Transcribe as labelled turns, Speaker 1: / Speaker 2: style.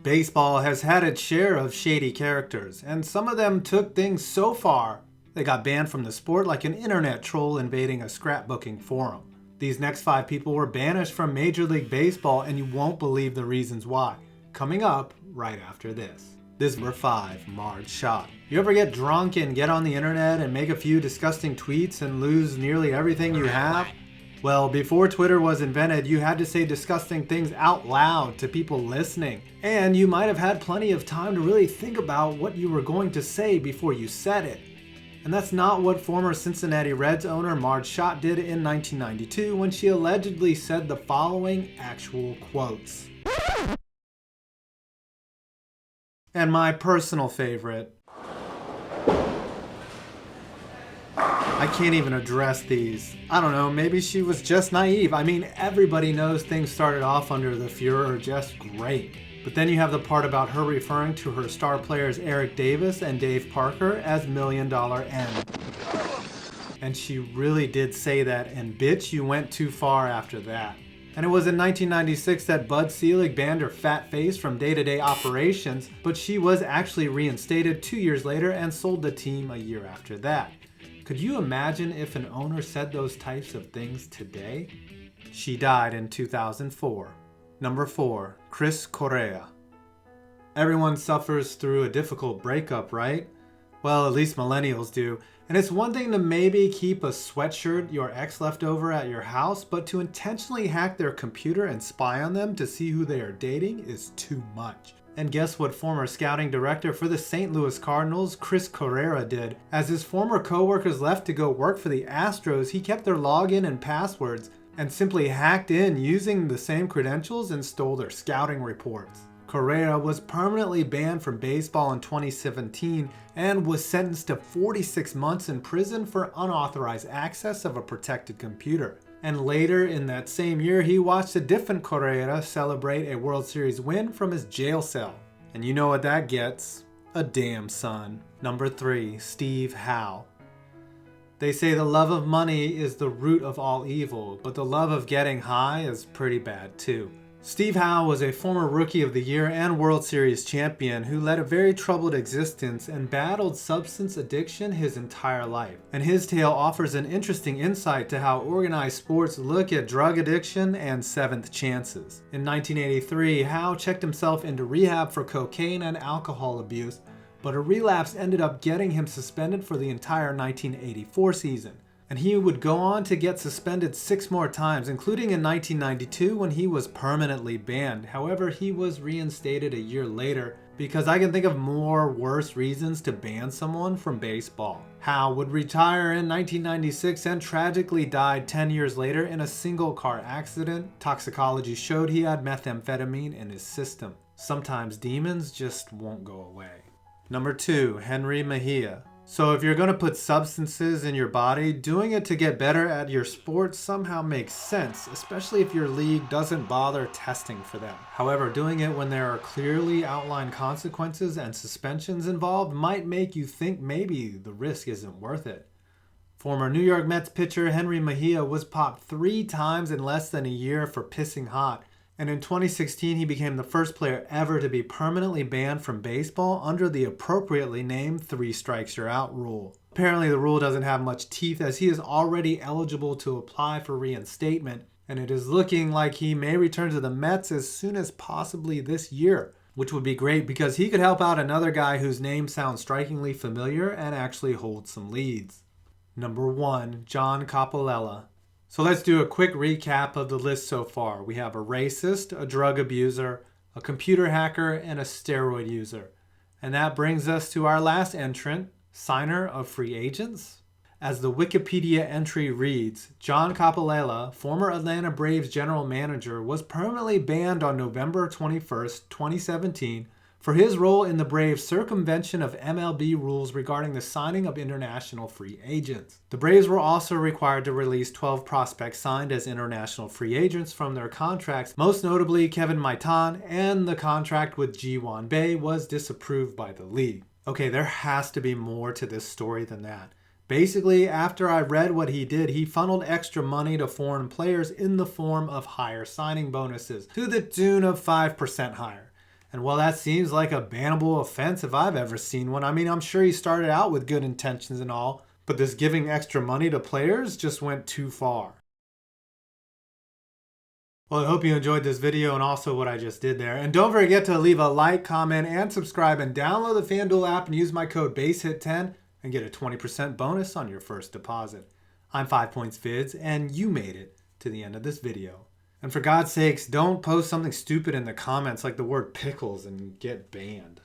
Speaker 1: Baseball has had its share of shady characters, and some of them took things so far they got banned from the sport like an internet troll invading a scrapbooking forum. These next 5 people were banished from Major League Baseball, and you won't believe the reasons why. Coming up right after this. This is number 5, Marge Schott. You ever get drunk and get on the internet and make a few disgusting tweets and lose nearly everything you have? Well, before Twitter was invented, you had to say disgusting things out loud to people listening. And you might have had plenty of time to really think about what you were going to say before you said it. And that's not what former Cincinnati Reds owner Marge Schott did in 1992 when she allegedly said the following actual quotes. And my personal favorite. I can't even address these. I don't know, maybe she was just naive. I mean, everybody knows things started off under the furor just great. But then you have the part about her referring to her star players Eric Davis and Dave Parker as $1 Million M. And she really did say that, and bitch, you went too far after that. And it was in 1996 that Bud Selig banned her fat face from day-to-day operations, but she was actually reinstated 2 years later and sold the team a year after that. Could you imagine if an owner said those types of things today? She died in 2004. Number 4, Chris Correra. Everyone suffers through a difficult breakup, right? Well, at least millennials do. And it's one thing to maybe keep a sweatshirt your ex left over at your house, but to intentionally hack their computer and spy on them to see who they are dating is too much. And guess what former scouting director for the St. Louis Cardinals, Chris Correra, did? As his former co-workers left to go work for the Astros, he kept their login and passwords and simply hacked in using the same credentials and stole their scouting reports. Correra was permanently banned from baseball in 2017 and was sentenced to 46 months in prison for unauthorized access of a protected computer. And later in that same year, he watched a different Correra celebrate a World Series win from his jail cell. And you know what that gets? A damn son. Number 3, Steve Howell. They say the love of money is the root of all evil, but the love of getting high is pretty bad too. Steve Howell was a former Rookie of the Year and World Series champion who led a very troubled existence and battled substance addiction his entire life. And his tale offers an interesting insight to how organized sports look at drug addiction and seventh chances. In 1983, Howell checked himself into rehab for cocaine and alcohol abuse, but a relapse ended up getting him suspended for the entire 1984 season. And he would go on to get suspended 6 more times, including in 1992 when he was permanently banned. However, he was reinstated a year later because I can think of more worse reasons to ban someone from baseball. Howell would retire in 1996 and tragically died 10 years later in a single car accident. Toxicology showed he had methamphetamine in his system. Sometimes demons just won't go away. Number 2, Henry Mejia. So if you're going to put substances in your body, doing it to get better at your sport somehow makes sense, especially if your league doesn't bother testing for them. However, doing it when there are clearly outlined consequences and suspensions involved might make you think maybe the risk isn't worth it. Former New York Mets pitcher Henry Mejia was popped 3 times in less than a year for pissing hot. And in 2016, he became the first player ever to be permanently banned from baseball under the appropriately named 3 strikes you're out rule. Apparently the rule doesn't have much teeth as he is already eligible to apply for reinstatement, and it is looking like he may return to the Mets as soon as possibly this year, which would be great because he could help out another guy whose name sounds strikingly familiar and actually holds some leads. Number 1, John Koppel. So let's do a quick recap of the list so far. We have a racist, a drug abuser, a computer hacker, and a steroid user. And that brings us to our last entrant, signer of free agents. As the Wikipedia entry reads, John Koppel, former Atlanta Braves general manager, was permanently banned on November 21st, 2017 for his role in the Braves' circumvention of MLB rules regarding the signing of international free agents. The Braves were also required to release 12 prospects signed as international free agents from their contracts, most notably Kevin Maitan, and the contract with Ji-Hwan Bae was disapproved by the league. Okay, there has to be more to this story than that. Basically, after I read what he did, he funneled extra money to foreign players in the form of higher signing bonuses, to the tune of 5% higher. And well, that seems like a bannable offense if I've ever seen one. I mean, I'm sure he started out with good intentions and all, but this giving extra money to players just went too far. Well, I hope you enjoyed this video and also what I just did there. And don't forget to leave a like, comment, and subscribe, and download the FanDuel app and use my code BASEHIT10 and get a 20% bonus on your first deposit. I'm 5 Points Vids, and you made it to the end of this video. And for God's sakes, don't post something stupid in the comments like the word pickles and get banned.